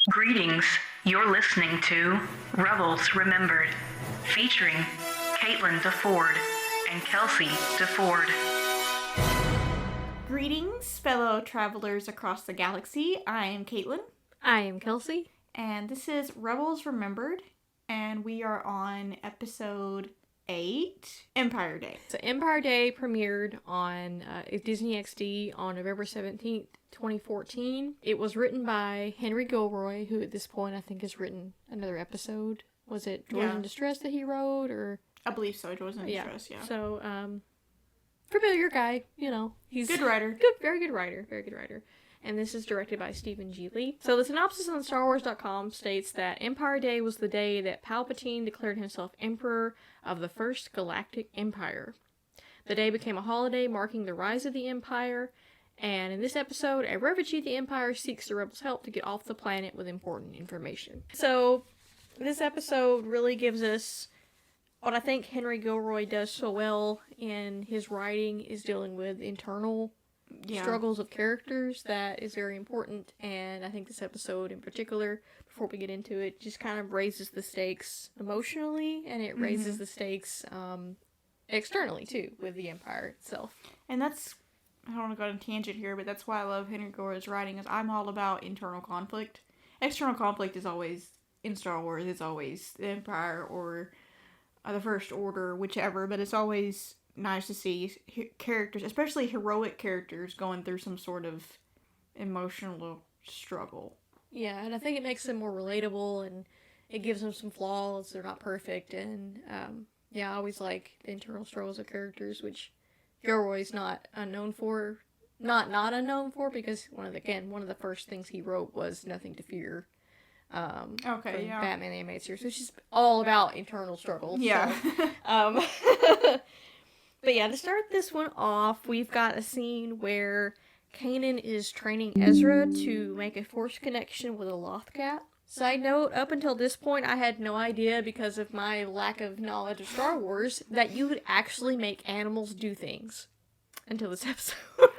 Greetings. You're listening to Rebels Remembered, featuring Caitlin DeFord and Kelsey DeFord. Greetings, fellow travelers across the galaxy. I am Caitlin. I am Kelsey. And this is Rebels Remembered. And we are on episode 8, Empire Day. So Empire Day premiered on Disney XD on November 17th, 2014. It was written by Henry Gilroy, who at this point I think has written another episode. Was it Droids in Distress that he wrote? Or I believe so, Droids in Distress, yeah. So, familiar guy, you know. He's good writer. Very good writer. And this is directed by Stephen G. Lee. So the synopsis on StarWars.com states that Empire Day was the day that Palpatine declared himself Emperor of the First Galactic Empire. The day became a holiday marking the rise of the Empire, and in this episode, a refugee of the Empire seeks the Rebels' help to get off the planet with important information. So this episode really gives us what I think Henry Gilroy does so well in his writing is dealing with internal struggles of characters. That is very important, and I think this episode in particular, before we get into it, just kind of raises the stakes emotionally, and it raises the stakes externally too, with the Empire itself. And that's, I don't want to go on a tangent here, but that's why I love Henry Gilroy's writing, is I'm all about internal conflict. External conflict is always, in Star Wars, it's always the Empire or the First Order, whichever, but it's always nice to see characters, especially heroic characters, going through some sort of emotional struggle. Yeah, and I think it makes them more relatable, and it gives them some flaws. They're not perfect, and I always like the internal struggles of characters, which Gilroy's not unknown for. Not unknown for, because one of the first things he wrote was Nothing to Fear. Batman the Animated Series, which is all about internal struggles. Yeah. So, but yeah, to start this one off, we've got a scene where Kanan is training Ezra to make a force connection with a Lothcat. Side note, up until this point, I had no idea, because of my lack of knowledge of Star Wars, that you could actually make animals do things. Until this episode.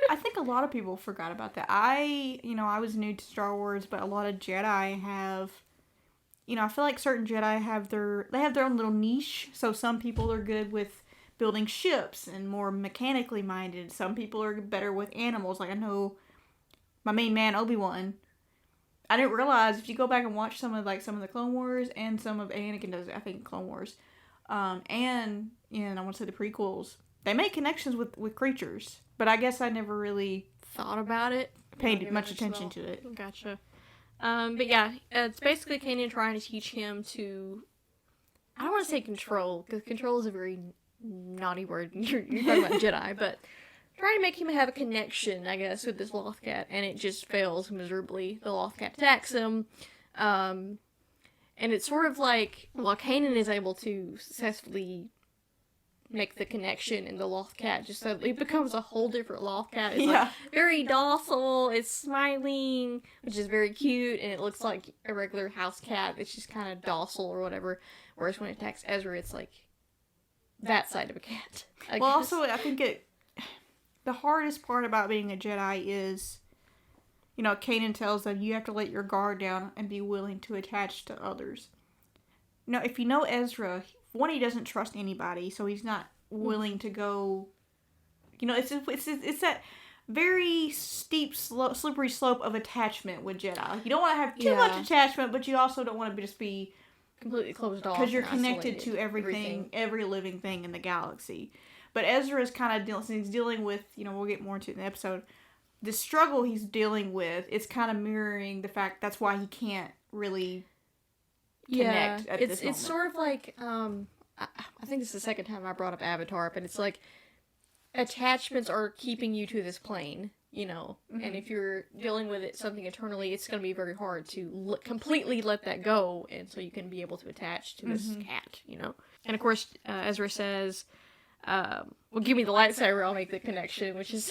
I think a lot of people forgot about that. I was new to Star Wars, but a lot of Jedi have, I feel like certain Jedi have their own little niche. So some people are good with building ships and more mechanically minded. Some people are better with animals. Like, I know my main man, Obi-Wan. I didn't realize, if you go back and watch some of the Clone Wars, and some of Anakin does, I think, Clone Wars, and I want to say the prequels, they make connections with creatures. But I guess I never really thought about it. Paid much attention to it. Gotcha. But yeah, it's basically Kanan trying to teach him to, I don't want to say control, because control is a very naughty word. You're talking about Jedi, but trying to make him have a connection, I guess, with this Lothcat, and it just fails miserably. The Lothcat attacks him, and it's sort of like, while Kanan is able to successfully make the connection, and the Lothcat just suddenly becomes a whole different Lothcat. It's like very docile, it's smiling, which is very cute, and it looks like a regular house cat that's just kind of docile or whatever. Whereas when it attacks Ezra, it's like that side of a cat. Well, also, I think the hardest part about being a Jedi is, Kanan tells them you have to let your guard down and be willing to attach to others. If you know Ezra, one, he doesn't trust anybody, so he's not willing to go. It's that very steep, slippery slope of attachment with Jedi. You don't want to have too much attachment, but you also don't want to just be completely closed off, because you're connected to everything, every living thing in the galaxy. But Ezra is kind of he's dealing with, we'll get more into it in the episode, the struggle he's dealing with. It's kind of mirroring the fact that's why he can't really connect at this moment. It's sort of like, I think this is the second time I brought up Avatar, but it's like, attachments are keeping you to this plane, and if you're dealing with something internally, it's going to be very hard to completely let that go, and so you can be able to attach to this cat, And of course, Ezra says, well, give me the lightsaber, I'll make the connection, which is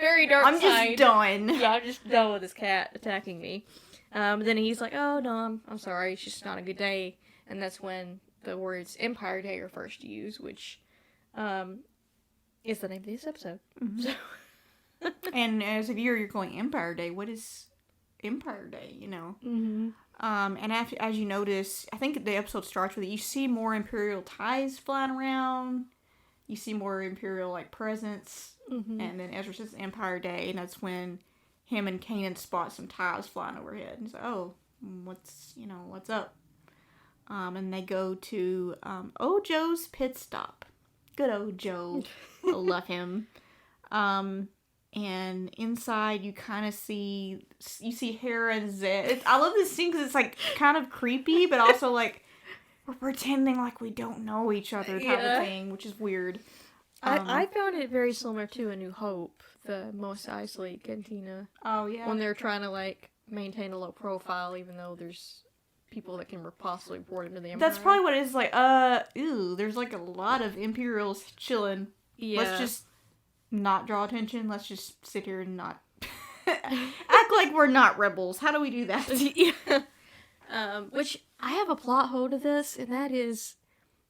very dark side. I'm just done. Yeah, I'm just done with this cat attacking me. Then he's like, oh, no, I'm sorry, it's just not a good day. And that's when the words Empire Day are first used, which is the name of this episode. Mm-hmm. And as a viewer, you're going, Empire Day, what is Empire Day, you know. Mm-hmm. And as you notice, I think the episode starts with it. You see more Imperial ties flying around. You see more Imperial like presence, and then Ezra says Empire Day, and that's when him and Kanan spot some ties flying overhead. And he's like, "Oh, what's up?" And they go to Ojo's pit stop. Good Ojo, I love him. And inside you kind of see Hera and Zed. I love this scene because it's like kind of creepy, but also like we're pretending like we don't know each other type of thing, which is weird. I found it very similar to A New Hope, the Mos Eisley cantina. Oh yeah. When they're trying to like maintain a low profile, even though there's people that can possibly report into the Empire. That's probably what it is. Like, there's like a lot of Imperials chilling. Yeah. Let's just not draw attention. Let's just sit here and not act like we're not rebels. How do we do that? Yeah. Which I have a plot hole to this, and that is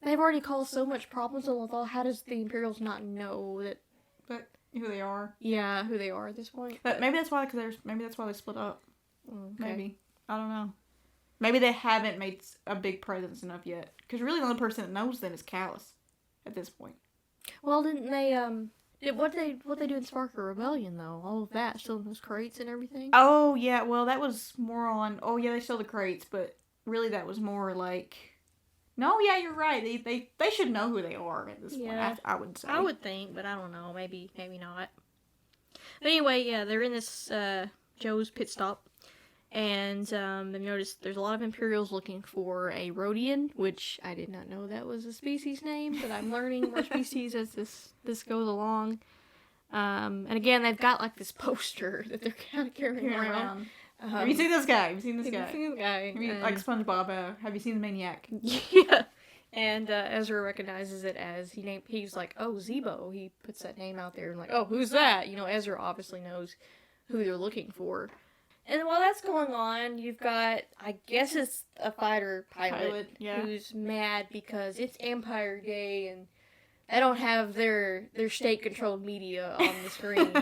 they've already caused so much problems on Lothal. How does the Imperials not know that? But who they are? Yeah, who they are at this point. But maybe that's why. Maybe that's why they split up. Okay. Maybe, I don't know. Maybe they haven't made a big presence enough yet. Because really, the only person that knows them is Callus at this point. Well, didn't they what they do in Spark a Rebellion though? All of that still in those crates and everything. Oh yeah, well that was more on. Oh yeah, they stole the crates, but really that was more like. No, yeah, you're right. They should know who they are at this point. I would say. I would think, but I don't know. Maybe not. But anyway, yeah, they're in this Joe's pit stop, and they've noticed there's a lot of Imperials looking for a Rhodian, which I did not know that was a species name, but I'm learning more species as this goes along. And again, they've got like this poster that they're kind of carrying around. Have you seen this guy? Have you seen this guy? Have you like SpongeBob, have you seen the Maniac? Yeah. And Ezra recognizes it as he's like, oh, Tseebo. He puts that name out there and like, oh, who's that? You know, Ezra obviously knows who they're looking for. And while that's going on, you've got, I guess it's a fighter pilot who's mad because it's Empire Day and they don't have their state-controlled media on the screen.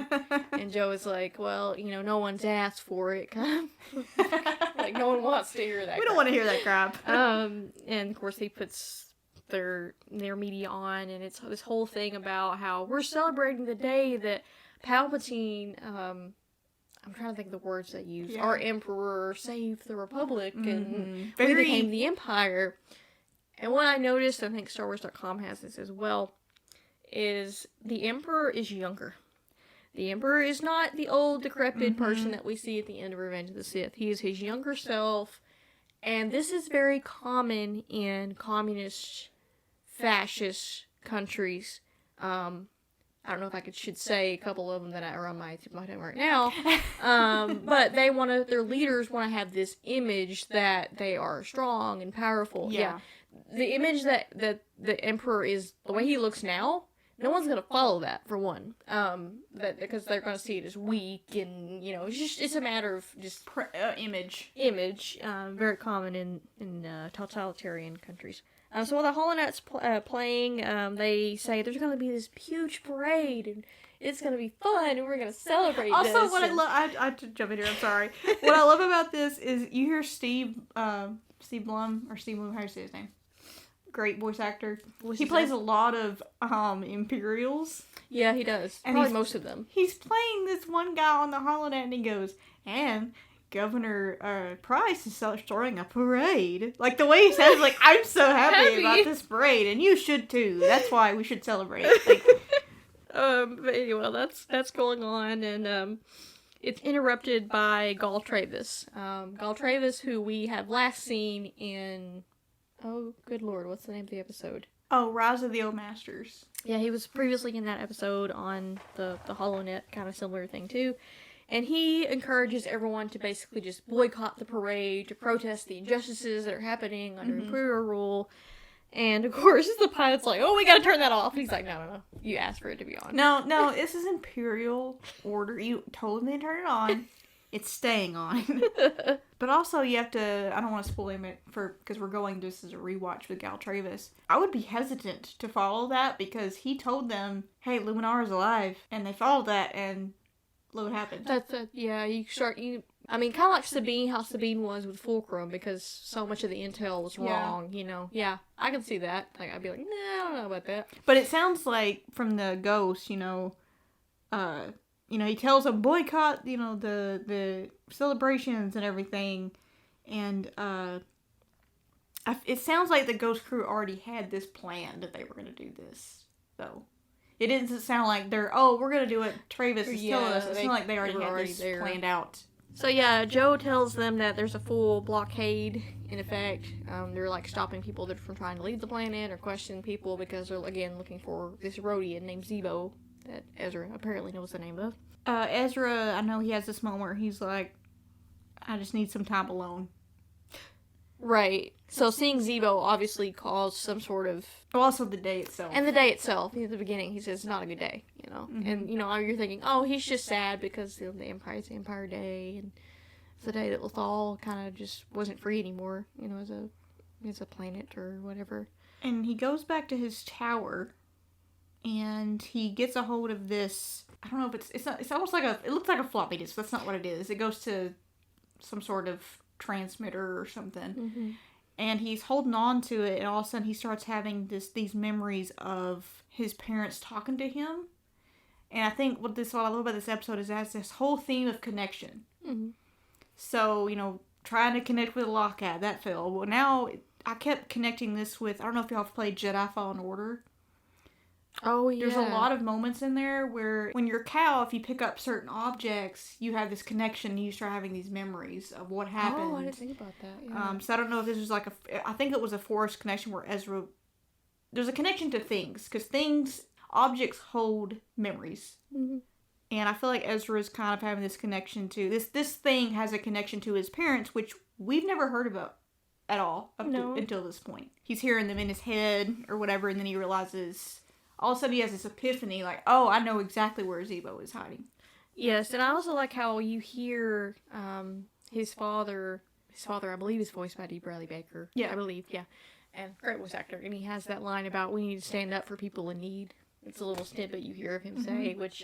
And Joe is like, well, no one's asked for it. Like, no one wants to hear that. We don't want to hear that crap. And, of course, he puts their media on, and it's this whole thing about how we're celebrating the day that Palpatine, I'm trying to think of the words they use, our Emperor saved the Republic, and we became the Empire. And what I noticed, I think starwars.com has this as well, is the Emperor is younger. The Emperor is not the old, decrepit person that we see at the end of Revenge of the Sith. He is his younger self, and this is very common in communist, fascist countries. I don't know if I should say a couple of them that are on my tip of my tongue right now, but their leaders want to have this image that they are strong and powerful. Yeah. The image that the Emperor is, the way he looks now, no one's going to follow that, for one. Because they're going to see it as weak, and, it's a matter of just... image. Image. Very common in totalitarian countries. So while the Holonet's playing, they say there's going to be this huge parade, and it's going to be fun, and we're going to celebrate also, this. Also, what I love... I have to jump in here, I'm sorry. What I love about this is you hear Steve Blum, how do you say his name? Great voice actor. He plays a lot of Imperials. Yeah, he does. And probably most of them. He's playing this one guy on the holonet, and he goes, and Governor Price is throwing a parade. Like, the way he says, like, I'm so happy about this parade, and you should too. That's why we should celebrate. Like, but anyway, that's going on, and it's interrupted by Gall Travis. Gall Travis, who we have last seen in... Oh, good lord, what's the name of the episode? Oh, Rise of the Old Masters. Yeah, he was previously in that episode on the HoloNet, kind of similar thing too. And he encourages everyone to basically just boycott the parade, to protest the injustices that are happening under Imperial rule. And of course, the pilot's like, oh, we gotta turn that off. And he's like, no, you asked for it to be on. No, this is Imperial order. You told me to turn it on. It's staying on. But also, you have to... I don't want to spoil him because we're going just as a rewatch with Gall Travis. I would be hesitant to follow that because he told them, hey, Luminara's alive. And they followed that, and look what happened. That's it. Yeah, you I mean, kind of like Sabine, how Sabine was with Fulcrum, because so much of the intel was Yeah. wrong, you know. Yeah, I can see that. Like, I'd be like, nah, I don't know about that. But it sounds like from the ghost, he tells them boycott, the celebrations and everything, and it sounds like the ghost crew already had this plan that they were going to do this, though. It doesn't sound like we're going to do it. Travis is telling us. It sounds like they already had this planned out. So yeah, Joe tells them that there's a full blockade in effect. They're like stopping people from trying to leave the planet or questioning people because they're again looking for this Rhodian named Tseebo that Ezra apparently knows the name of. Ezra, I know he has this moment where he's like, I just need some time alone. Right. So seeing Tseebo obviously caused some sort of... Also the day itself. And the day itself. At the beginning, he says, it's not a good day, you know. Mm-hmm. And, you're thinking, oh, he's just sad because the Empire's the Empire Day, and it's the day that Lothal kind of just wasn't free anymore, as a planet or whatever. And he goes back to his tower, and he gets a hold of this... I don't know if it's almost like it looks like a floppy disk. That's not what it is. It goes to some sort of transmitter or something. Mm-hmm. And he's holding on to it, and all of a sudden he starts having these memories of his parents talking to him. And I think what I love about this episode is it has this whole theme of connection. Mm-hmm. So, trying to connect with Lockout, that failed. Well, now I kept connecting this with, I don't know if y'all have played Jedi Fallen Order. Oh, yeah. There's a lot of moments in there where when you're Cal, if you pick up certain objects, you have this connection and you start having these memories of what happened. Oh, I didn't think about that. Yeah. So I don't know if this was I think it was a forced connection where Ezra, there's a connection to things, because objects hold memories. Mm-hmm. And I feel like Ezra is kind of having this connection to, this thing has a connection to his parents, which we've never heard about at all until this point. He's hearing them in his head or whatever, and then he realizes... All of a sudden he has this epiphany, like, oh, I know exactly where Tseebo is hiding. Yes, and I also like how you hear his father, I believe, is voiced by D. Bradley Baker. Yeah. I believe, yeah. And great voice actor. And he has that line about, we need to stand up for people in need. It's a little snippet you hear of him say, which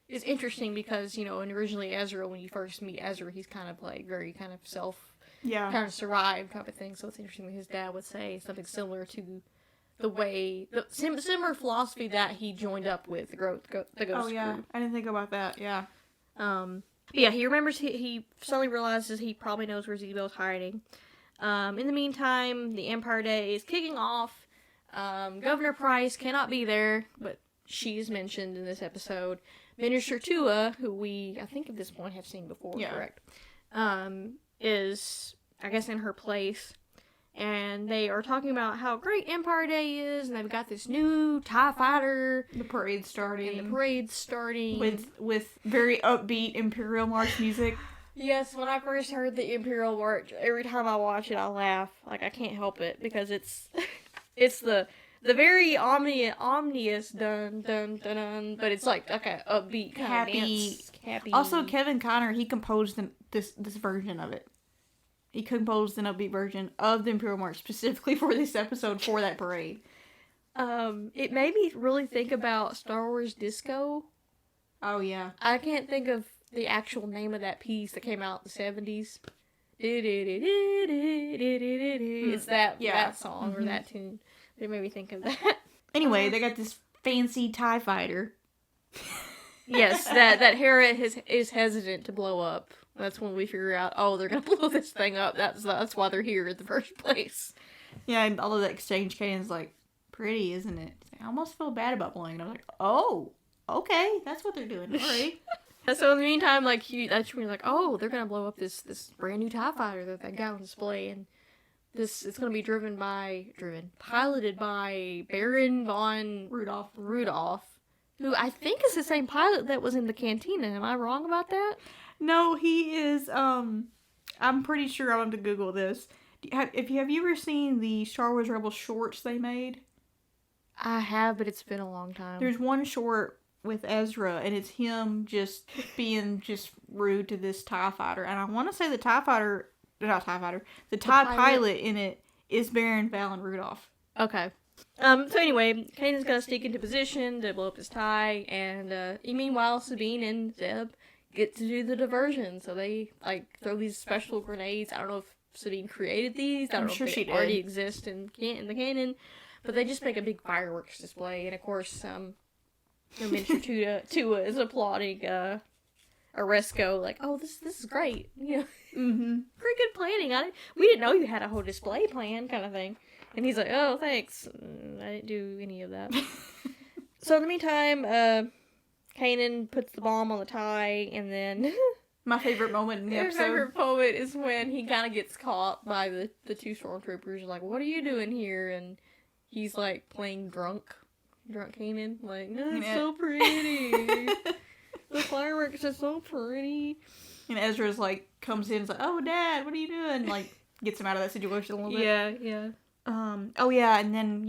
is interesting because, and originally Ezra, when you first meet Ezra, he's kind of like very kind of kind of survived type of thing. So it's interesting that his dad would say something similar to the similar philosophy that he joined up with the Ghost Oh, yeah. Group. I didn't think about that, yeah. Yeah, he remembers, he suddenly realizes he probably knows where Tseebo's hiding. In the meantime, the Empire Day is kicking off. Governor Price cannot be there, but she's mentioned in this episode. Minister Tua, who we, I think at this point, have seen before, correct? Is, I guess, in her place. And they are talking about how great Empire Day is, and they've got this new TIE fighter. The parade's starting. With very upbeat Imperial March music. Yes, when I first heard the Imperial March, every time I watch it, I laugh. Like, I can't help it, because it's the very ominous dun dun dun dun, but it's like a upbeat kind of dance. Happy. Also, Kevin Conner, he composed this version of it. He composed an upbeat version of the Imperial March specifically for this episode for that parade. It made me really think about Star Wars Disco. Oh, yeah. I can't think of the actual name of that piece that came out in the 70s. It's that song or that tune. It made me think of that. Anyway, they got this fancy TIE fighter. Yes, that Hera is hesitant to blow up. That's when we figure out, oh, they're going to blow this thing up. That's why they're here in the first place. Yeah, and all of the exchange cadence, like, pretty, isn't it? I almost feel bad about blowing it. I was like, oh, okay, that's what they're doing. All right. So in the meantime, like, that's when you're like, oh, they're going to blow up this brand new TIE fighter that they got on display. And it's going to be piloted by Baron von Rudolph, who I think is the same pilot that was in the cantina. Am I wrong about that? No, he is, I'm pretty sure I'm going to Google this. Have you ever seen the Star Wars Rebels shorts they made? I have, but it's been a long time. There's one short with Ezra, and it's him just being rude to this TIE fighter. And I want to say the TIE pilot in it is Baron Valen Rudolph. Okay. So anyway, Kanan's gonna sneak into position to blow up his TIE, and meanwhile, Sabine and Zeb get to do the diversion. So they, like, throw these special grenades. I don't know if Sabine created these. I don't know sure if she they did. already exist in the canon. But they just make a big fireworks display. And, of course, the miniature Tua is applauding Oresco, like, oh, this is great. You know, pretty good planning. We didn't know you had a whole display plan, kind of thing. And he's like, oh, thanks. I didn't do any of that. So in the meantime, Kanan puts the bomb on the tie, and then My favorite moment in the my episode. favorite moment is when he kind of gets caught by the two stormtroopers. Like, what are you doing here? And he's like playing drunk Kanan. Like, no, it's so pretty. The fireworks are so pretty. And Ezra's like comes in and is like, oh, Dad, what are you doing? Like, gets him out of that situation a little bit. Yeah. Oh yeah, and then,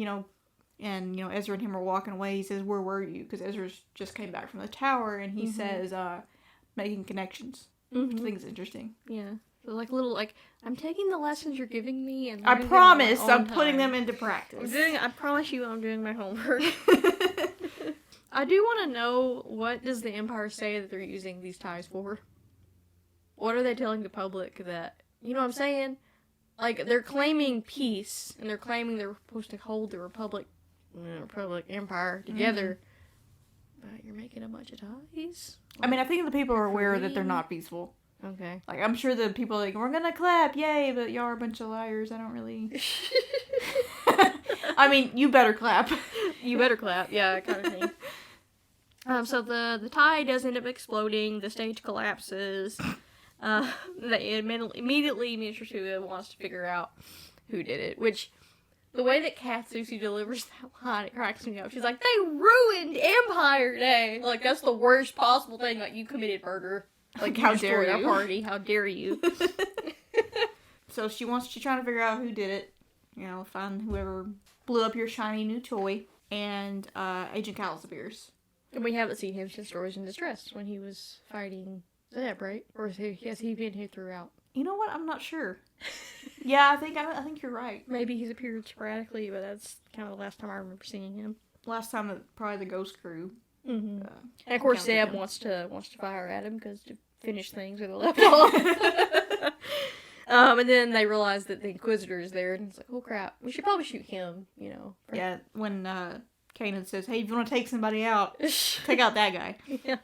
Ezra and him are walking away. He says, where were you? Because Ezra's just came back from the tower, and he says, making connections. Which I think is interesting. Yeah. So like, I'm taking the lessons you're giving me and I learning them promise on my own I'm putting time. them into practice. I promise you I'm doing my homework. I do want to know, what does the Empire say that they're using these ties for? What are they telling the public that, you know what I'm saying? Like, they're claiming peace, and they're claiming they're supposed to hold the Republic Empire together, but you're making a bunch of ties? I mean, I think the people are aware that they're not peaceful. Okay. Like, I'm sure the people are like, we're gonna clap, yay, but y'all are a bunch of liars. I don't really... I mean, you better clap. You better clap, yeah, kind of thing. So the tie does end up exploding, the stage collapses, they immediately Miniature Tua wants to figure out who did it, which, the way that Katsuki delivers that line, it cracks me up. She's like, they ruined Empire Day! Like, that's the worst possible thing, like, you committed murder. Like, How you dare destroyed you. our party, how dare you. So she's trying to figure out who did it. Find whoever blew up your shiny new toy. And Agent Callus appears. And we haven't seen him since Stories in Distress, when he was fighting Zeb, right? Or has he been here throughout? You know what? I'm not sure. Yeah, I think you're right. Maybe he's appeared sporadically, but that's kind of the last time I remember seeing him. Last time, probably the Ghost Crew. Mm-hmm. And of course, encountered Zeb him. wants to fire at him because to finish things where they left off. And then they realize that the Inquisitor is there, and it's like, oh crap, we should probably shoot him. Yeah, when Kanan says, hey, if you want to take somebody out, take out that guy. Yeah.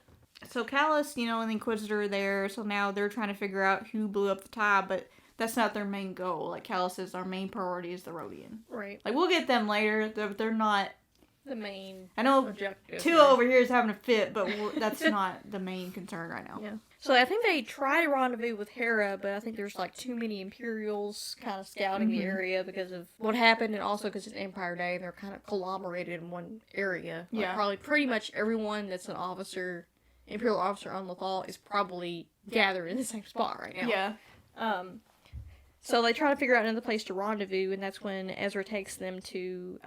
So Callus, and the Inquisitor are there, so now they're trying to figure out who blew up the tie, but that's not their main goal. Like, Callus says, our main priority is the Rhodian. Right. Like, we'll get them later, they're not... The main I know objective. Tua over here is having a fit, but that's not the main concern right now. Yeah. So I think they try to rendezvous with Hera, but I think there's like too many Imperials kind of scouting the area because of what happened, and also because it's Empire Day and they're kind of conglomerated in one area. Like, Yeah. probably pretty much everyone that's an officer, Imperial officer on Lothal, is probably gathered in the same spot right now. Yeah. So they try to figure out another place to rendezvous, and that's when Ezra takes them to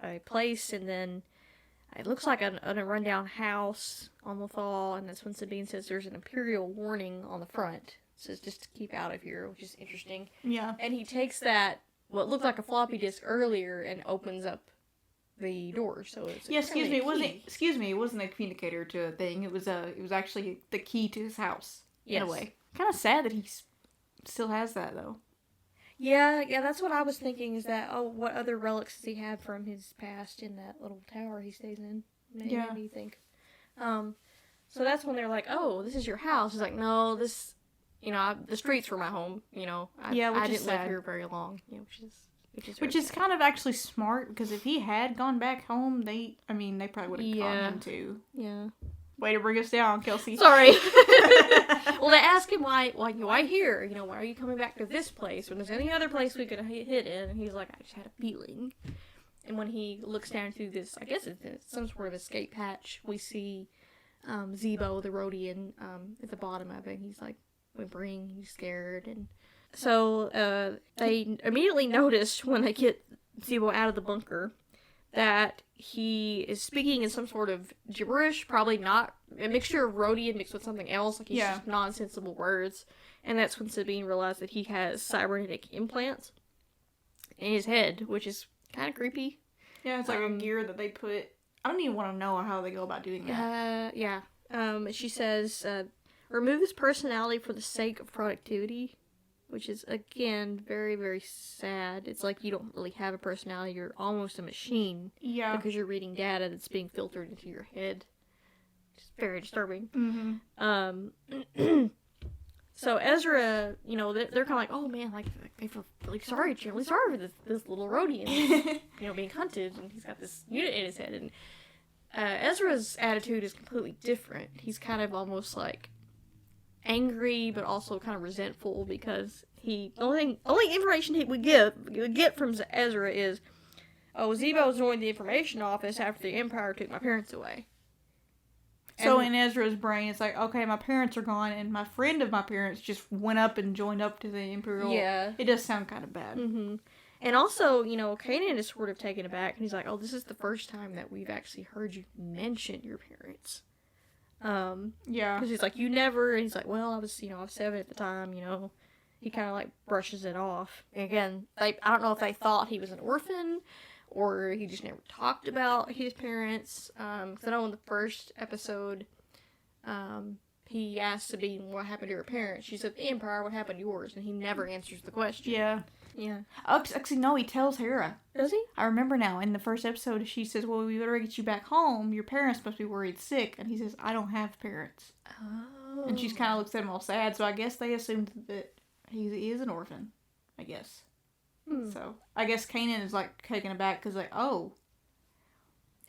a place, and then it looks like a rundown house on Lothal, and that's when Sabine says there's an Imperial warning on the front. It says just to keep out of here, which is interesting. Yeah. And he takes that, what looked like a floppy disk earlier, and opens up the door. So it's Yeah, excuse me, apparently it wasn't a communicator to a thing. It was actually the key to his house, in Yes. a way. Kind of sad that he still has that, though. Yeah, that's what I was thinking, is that, what other relics does he have from his past in that little tower he stays in? Maybe you think. So that's when they're like, oh, this is your house. He's like, no, this, the streets were my home, I which I is didn't live sad. here very long, Which is kind of actually smart, because if he had gone back home, they probably would have caught him too. Yeah. Way to bring us down, Kelsey. Sorry. Well, they ask him why here? Why are you coming back to this place when there's any other place we could have hid in? And he's like, I just had a feeling. And when he looks down through this, I guess it's some sort of escape hatch, we see Tseebo, the Rhodian, at the bottom of it. He's like whimpering, he's scared. And so they immediately notice when they get Tseebo out of the bunker that he is speaking in some sort of gibberish, probably not a mixture of Rhodian mixed with something else, like he's just nonsensical words. And that's when Sabine realized that he has cybernetic implants in his head, which is kind of creepy. Yeah, it's like a gear that they put. I don't even want to know how they go about doing that. Yeah. She says remove his personality for the sake of productivity, which is, again, very, very sad. It's like you don't really have a personality. You're almost a machine. Yeah. Because you're reading data that's being filtered into your head. It's very disturbing. Mm-hmm. So Ezra, you know, they're kind of like, oh man, like, they feel really sorry for this little Rhodian, you know, being hunted, and he's got this unit in his head. And Ezra's attitude is completely different. He's kind of almost like angry, but also kind of resentful, because the only information he would get from Ezra is, oh, Tseebo joined the information office after the Empire took my parents away. So in Ezra's brain, it's like, okay, my parents are gone, and my friend of my parents just went up and joined up to the Imperial. Yeah. It does sound kind of bad. Mm-hmm. And also, you know, Kanan is sort of taken aback, and he's like, oh, this is the first time that we've actually heard you mention your parents. Yeah. Because he's like, you never, and he's like, well, I was 7 at the time, you know. He kind of, like, brushes it off. And again, I don't know if they thought he was an orphan, or he just never talked about his parents. Because I know in the first episode, he asked Sabine what happened to her parents. She said, the Empire, what happened to yours? And he never answers the question. Yeah. Yeah. Actually, no, he tells Hera. Does he? I remember now. In the first episode, she says, well, we better get you back home. Your parents must be worried sick. And he says, I don't have parents. Oh. And she kind of looks at him all sad. So I guess they assumed that he is an orphan. I guess. So I guess Kanan is like taken aback because like, oh,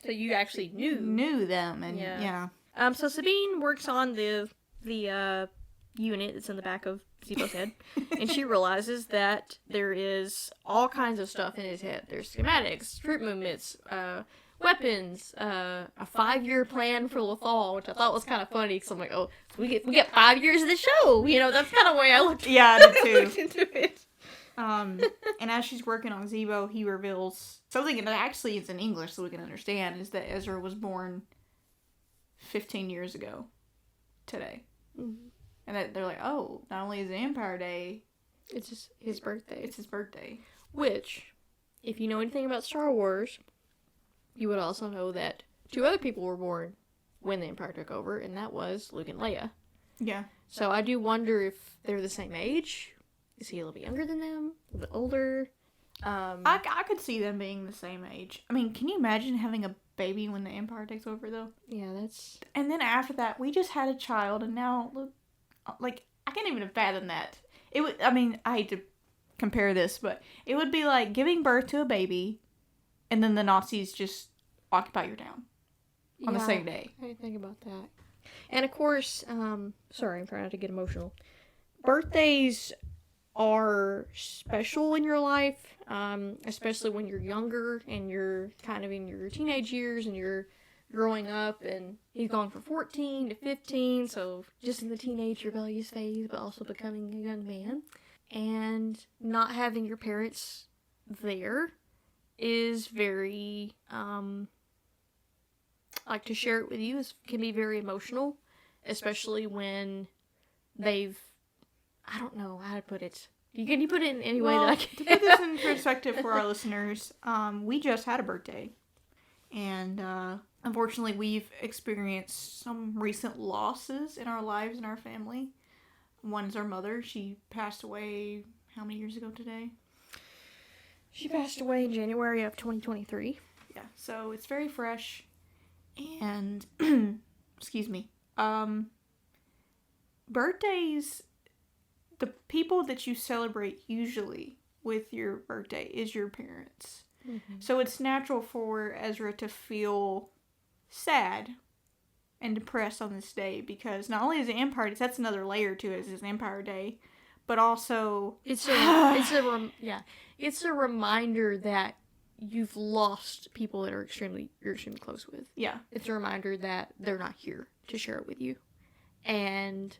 so you actually knew them, and yeah. So Sabine works on the unit that's in the back of Tseebo's head, and she realizes that there is all kinds of stuff in his head. There's schematics, troop movements, weapons, a 5-year plan for Lothal, which I thought was kind of funny because I'm like, oh, we get 5 years of the show. You know, that's kind of the way I looked. Yeah, I did too. Looked into it. And as she's working on Tseebo, he reveals something that actually is in English so we can understand, is that Ezra was born 15 years ago today. Mm-hmm. And that they're like, oh, not only is it Empire Day, it's just his birthday. It's his birthday. Which, if you know anything about Star Wars, you would also know that 2 other people were born when the Empire took over, and that was Luke and Leia. Yeah. So I do wonder if they're the same age. Is he a little bit younger than them? A little bit older? I could see them being the same age. I mean, can you imagine having a baby when the Empire takes over, though? Yeah, that's... And then after that, we just had a child, and now, look, like, I can't even fathom that. It would, I mean, I hate to compare this, but it would be like giving birth to a baby, and then the Nazis just occupy your town on the same day. I didn't think about that. And of course, sorry, I'm trying not to get emotional. Birthdays are special in your life, especially when you're younger and you're kind of in your teenage years and you're growing up, and he's gone from 14 to 15, so just in the teenage rebellious phase, but also becoming a young man. And not having your parents there is very, like, to share it with you can be very emotional, especially when they've, I don't know how to put it. Can you put it in any way that I can? To put this in perspective for our listeners, we just had a birthday. And unfortunately, we've experienced some recent losses in our lives and our family. One's our mother. She passed away how many years ago today? She passed away in January of 2023. Yeah, so it's very fresh. And, excuse me, birthdays, the people that you celebrate usually with your birthday is your parents. Mm-hmm. So it's natural for Ezra to feel sad and depressed on this day, because not only is it Empire Day, that's another layer to it, it's an Empire Day, but also it's a reminder that you've lost people that you're extremely close with. Yeah. It's a reminder that they're not here to share it with you. And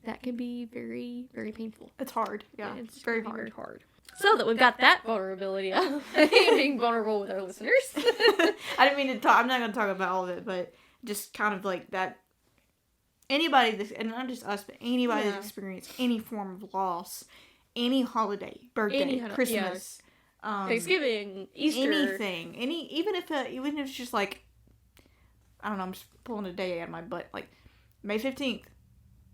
that can be very, very painful. It's hard. Yeah. It's very hard. hard. Very hard. So that we've got that vulnerability of being vulnerable with our listeners. I didn't mean to talk. I'm not going to talk about all of it, but just kind of like that. Anybody that's, and not just us, but anybody that's experienced any form of loss, any holiday, birthday, Christmas, Thanksgiving, Easter, anything, even if it's just like, I don't know, I'm just pulling a day out of my butt, like May 15th,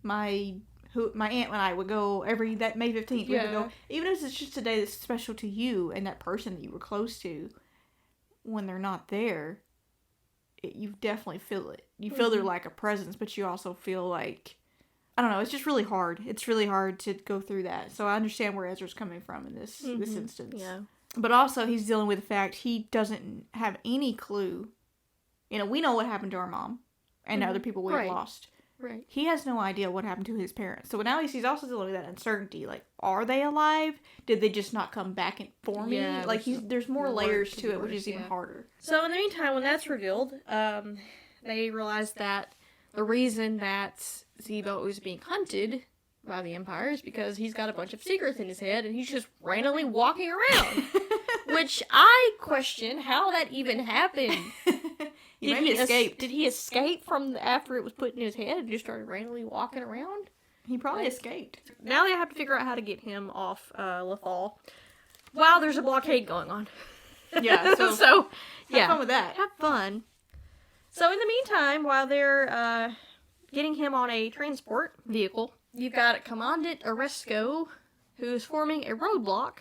my aunt and I would go every that May 15th. We would Yeah. go, even if it's just a day that's special to you and that person that you were close to. When they're not there, you definitely feel it. You feel their lack of presence, but you also feel like, I don't know. It's just really hard. It's really hard to go through that. So I understand where Ezra's coming from in this instance. Yeah. But also, he's dealing with the fact he doesn't have any clue. You know, we know what happened to our mom and other people we've Right. lost. Right. He has no idea what happened to his parents. So now he's also dealing with that uncertainty. Like, are they alive? Did they just not come back for me? Yeah, Like, there's more worse layers to to be it, which worse, is even yeah. harder. So in the meantime, when that's revealed, they realize that the reason that Tseebo is being hunted by the Empire is because he's got a bunch of secrets in his head and he's just randomly walking around. Which I question how that even happened. He maybe escaped. Did he escape from after it was put in his head and just started randomly walking around? He probably escaped. Now they have to figure out how to get him off Lethal while there's a blockade going on. Yeah, so, yeah, have fun with that. have fun. So in the meantime, while they're getting him on a transport vehicle, you've got Commandant Oresco, who's forming a roadblock,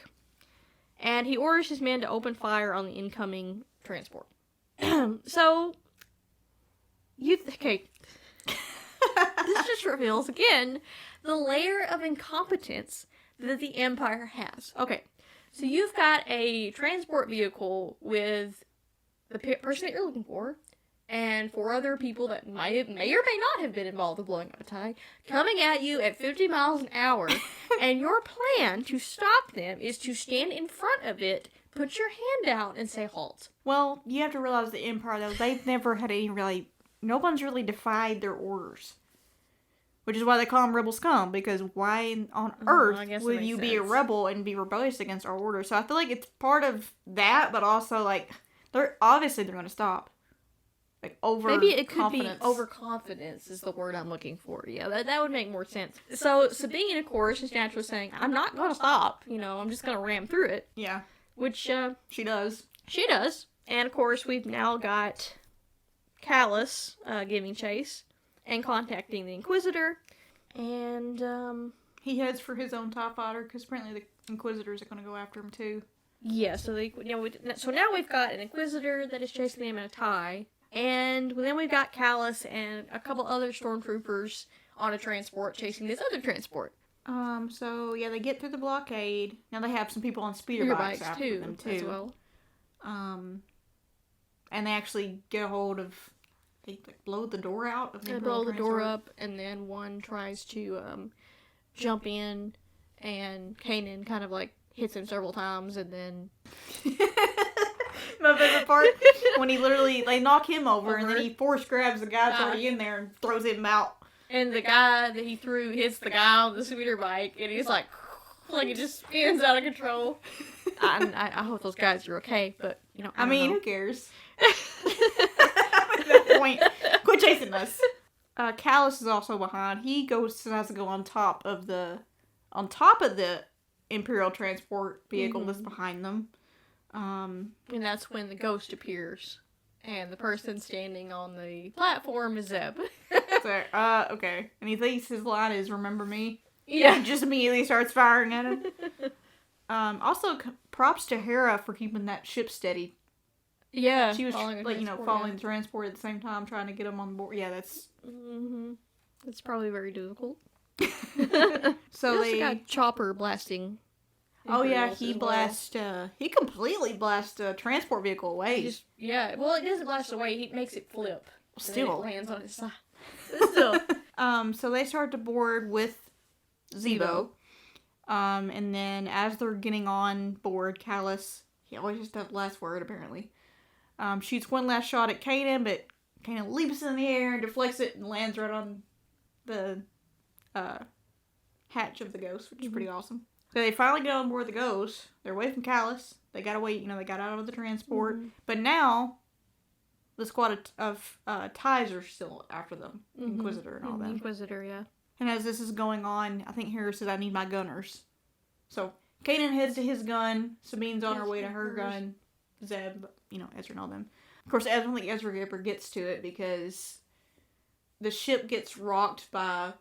and he orders his men to open fire on the incoming transport. So, okay, this just reveals, again, the layer of incompetence that the Empire has. Okay, so you've got a transport vehicle with the person that you're looking for, and 4 other people that may or may not have been involved in blowing up a tie, coming at you at 50 miles an hour, and your plan to stop them is to stand in front of it, put your hand out, and say halt. Well, you have to realize the Empire, though, they've never had any really... No one's really defied their orders. Which is why they call them rebel scum, because why on earth I guess that would makes you be a sense. rebel and be rebellious against our orders? So I feel like it's part of that, but also, like, they're going to stop. Like, Maybe it could be confidence. overconfidence is the word I'm looking for. Yeah, that would make more sense. So Sabine, of course, is naturally saying, I'm not going to stop. You know, I'm just going to ram through it. Yeah, Which, she does. she does. And, of course, we've now got Callus giving chase and contacting the Inquisitor. And, He heads for his own TIE fighter, because apparently the Inquisitors are going to go after him, too. yeah, so so now we've got an Inquisitor that is chasing him in a tie. And then we've got Callus and a couple other stormtroopers on a transport chasing this other transport. So, yeah, they get through the blockade. Now they have some people on speeder Speeder bikes bikes after too, them, too. as well. And they actually get a hold of... They blow the door out of the They Imperial blow the door transport. up, and then one tries to jump in, and Kanan kind of like hits him several times, and then My favorite part, when they knock him over, and then he force grabs the guy that's already in there and throws him out. and the guy that he threw hits the guy on the speeder bike, and he's like it just spins out of control. I hope those guys are okay, but you know, I mean, know. who cares? At that point, quit chasing us. Callus is also behind. He has to go on top of the Imperial transport vehicle that's behind them. And that's when the ghost appears, and the person standing on the platform is Zeb. So, okay. And he thinks his line is "Remember me." Yeah. He just immediately starts firing at him. Also, props to Hera for keeping that ship steady. Yeah, She was following following the transport at the same time, trying to get him on board. Yeah, that's It's probably very difficult. so We also got Chopper blasting. Oh yeah, Imperials he as well. blasts. He completely blasts a transport vehicle away. Well, it doesn't blast away. He makes it flip. And then Still. it lands on his side. Still. So they start to board with Tseebo. And then as they're getting on board, Callus, he always has that last word apparently. Shoots one last shot at Kanan, but Kanan leaps in the air and deflects it and lands right on the hatch of the Ghost, which is pretty awesome. So they finally get on board the Ghost. They're away from Callus. They got away, they got out of the transport. But now, the squad of TIEs are still after them. Inquisitor and all that. Inquisitor, yeah. And as this is going on, I think Hera says, I need my gunners. So, Kanan heads to his gun. Sabine's on her way to her gun. Zeb, Ezra and all them. Of course, I don't think Ezra ever gets to it because the ship gets rocked by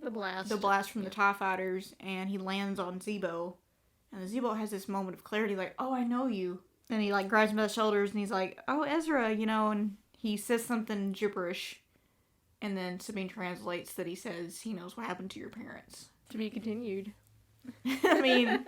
The blast. The blast from the TIE fighters, and he lands on Tseebo. And the Tseebo has this moment of clarity, like, oh, I know you. And he, like, grabs him by the shoulders, and he's like, oh, Ezra, you know, and he says something gibberish. And then Sabine translates that he says he knows what happened to your parents. To be continued. I mean,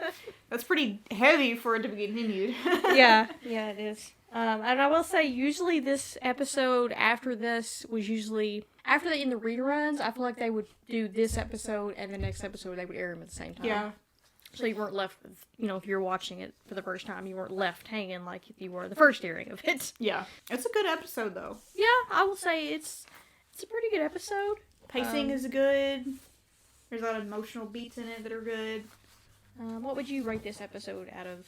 that's pretty heavy for it to be continued. Yeah, it is. And I will say, usually this episode after this was usually... After in the reruns, I feel like they would do this episode and the next episode, they would air them at the same time. Yeah. So you weren't left with, you know, if you're watching it for the first time, you weren't left hanging like if you were the first airing of it. Yeah. It's a good episode, though. Yeah, I will say it's a pretty good episode. Pacing is good. There's a lot of emotional beats in it that are good. What would you rate this episode out of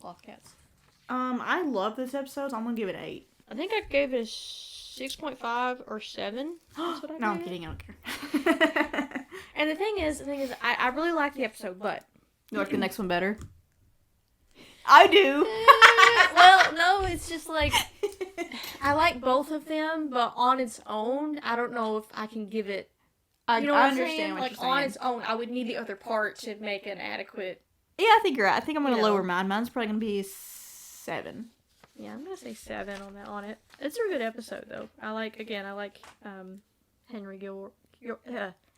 Cloth Cats? I love this episode, so I'm gonna give it 8. I think I gave it a 6.5 or 7. That's what I No, I'm gave it. kidding. I don't care. And the thing is, I really like the episode, but You like the next one better? I do. well, no, it's just like I like both of them, but on its own, I don't know if I can give it. I You know what I'm understand saying? what Like you're saying. on its own, I would need the other part to make an adequate. Yeah, I think you're right. I think I'm gonna You know. lower mine. Mine's probably gonna be 7. Yeah, I'm gonna say 7 on it. It's a good episode though. I like Henry Gilroy.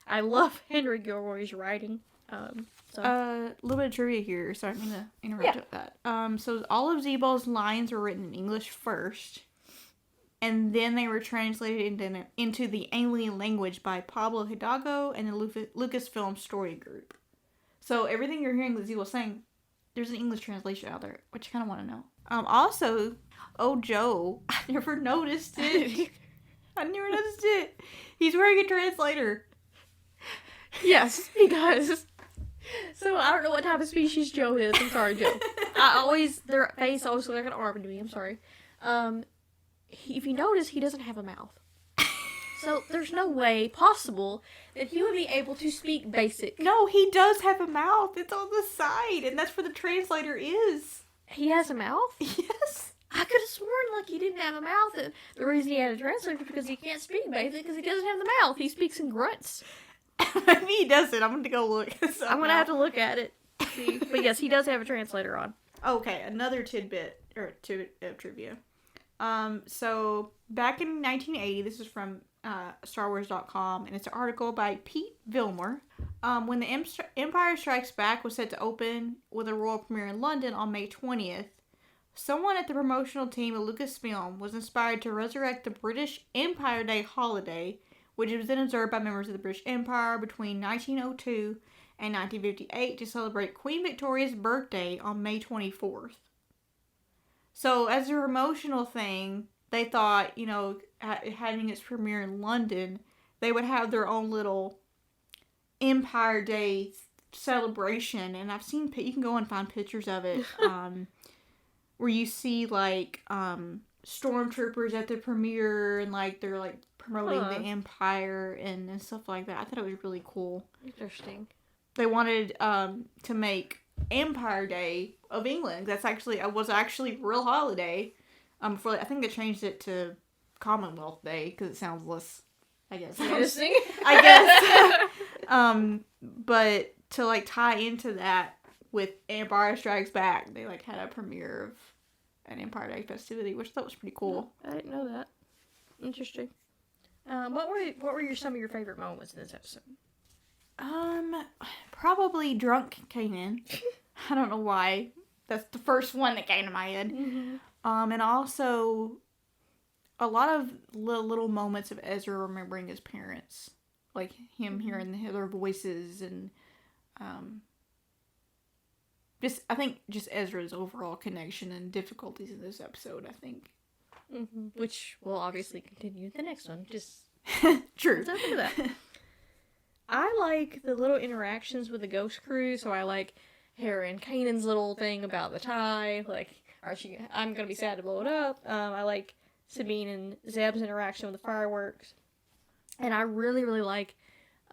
I love Henry Gilroy's writing. So A little bit of trivia here. Sorry, I'm gonna interrupt with that. So all of Tseebo's lines were written in English first, and then they were translated into the alien language by Pablo Hidalgo and the Lucasfilm Story Group. So everything you're hearing that Tseebo's saying, there's an English translation out there, which you kind of want to know. Also, Joe, I never noticed it. I never noticed it. He's wearing a translator. yes, he does. So I don't know what type of species Joe is. I'm sorry, Joe. Their face always looks like an arm to me. I'm sorry. If you notice, he doesn't have a mouth. So there's no way possible that he would be able to speak basic. No, he does have a mouth. It's on the side, and that's where the translator is. He has a mouth? Yes. I could have sworn like he didn't have a mouth. And the reason he had a translator is because he can't speak basic because he doesn't have the mouth. He speaks in grunts. Maybe he doesn't. I'm going to go look. I'm going to have to look at it. See. But yes, he does have a translator on. Okay, another tidbit of trivia. So back in 1980, this is from starwars.com, and it's an article by Pete Vilmore. When the Empire Strikes Back was set to open with a royal premiere in London on May 20th, someone at the promotional team at Lucasfilm was inspired to resurrect the British Empire Day holiday, which was then observed by members of the British Empire between 1902 and 1958 to celebrate Queen Victoria's birthday on May 24th. So, as a promotional thing, they thought, you know, having its premiere in London, they would have their own little Empire Day celebration. And I've seen, you can go and find pictures of it, where you see, like, stormtroopers at the premiere, and, like, they're, like, promoting the Empire and stuff like that. I thought it was really cool. Interesting. They wanted to make Empire Day of England. Was actually a real holiday. I think they changed it to Commonwealth Day because it sounds less, I guess. Interesting. I guess. But to like tie into that with Empire Strikes Back, they like had a premiere of an Empire Day festivity, which I thought was pretty cool. I didn't know that. Interesting. What were some of your favorite moments in this episode? Probably drunk Kanan. I don't know why. That's the first one that came to my head. Mm-hmm. And also a lot of little moments of Ezra remembering his parents, like him hearing their voices, and I think Ezra's overall connection and difficulties in this episode. I think, which will obviously continue the next one. Just true. Let's open to that. I like the little interactions with the ghost crew, so I like her and Kanan's little thing about the tie, like, I'm gonna be sad to blow it up. I like Sabine and Zeb's interaction with the fireworks. And I really, really like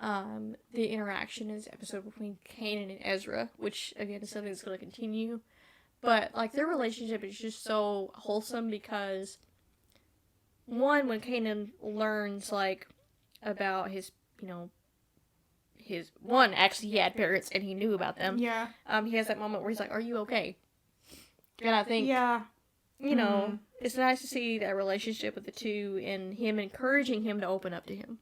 the interaction in this episode between Kanan and Ezra, which, again, is something that's gonna continue. But, like, their relationship is just so wholesome because, one, when Kanan learns, like, about his, actually he had parents and he knew about them. Yeah. He has that moment where he's like, "Are you okay?" And I think, Yeah. you know, it's nice to see that relationship with the two and him encouraging him to open up to him.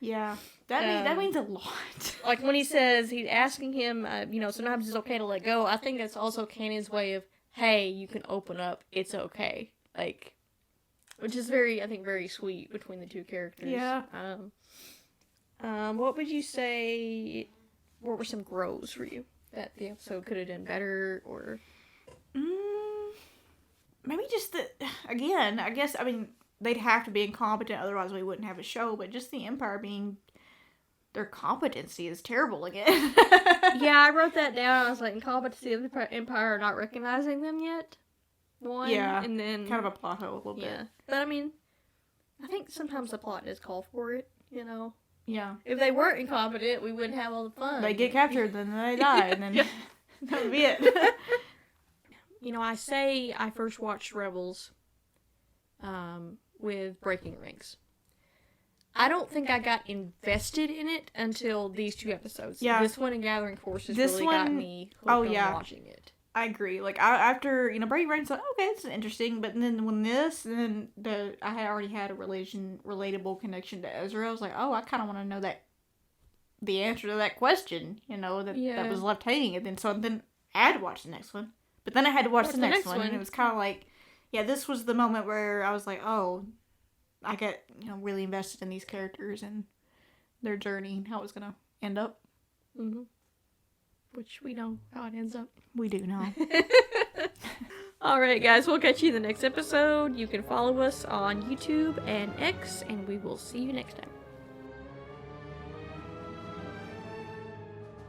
Yeah. That means a lot. Like when he says he's asking him, sometimes it's okay to let go. I think that's also Kanan's way of, hey, you can open up. It's okay. Like, which is very sweet between the two characters. Yeah. What would you say? What were some grows for you that the episode could have done better, or? Maybe just again, I guess, I mean, they'd have to be incompetent, otherwise we wouldn't have a show, but just the Empire their competency is terrible again. Yeah, I wrote that down. I was like, incompetency of the Empire not recognizing them yet. One. Yeah. And then. Kind of a plot hole a little bit. Yeah. But I mean, I think sometimes the plot does call for it, you know? Yeah. If they weren't incompetent, we wouldn't have all the fun. They get captured, then they die, and then that would be it. You know, I say I first watched Rebels with Breaking Ranks. I don't think I got invested in it until these two episodes. Yeah. This one and Gathering Forces really got me hooked on watching it. I agree. Like, after, Brady Rain's like, okay, this is interesting, but then when I had already had a relatable connection to Ezra, I was like, oh, I kind of want to know the answer to that question, that was left hanging, and then I had to watch the next one. But then I had to watch the next one, and it was kind of like, yeah, this was the moment where I was like, oh, I get, really invested in these characters and their journey and how it was going to end up. Mm-hmm. Which we know how it ends up. We do know. Alright, guys, we'll catch you in the next episode. You can follow us on YouTube and X, and we will see you next time.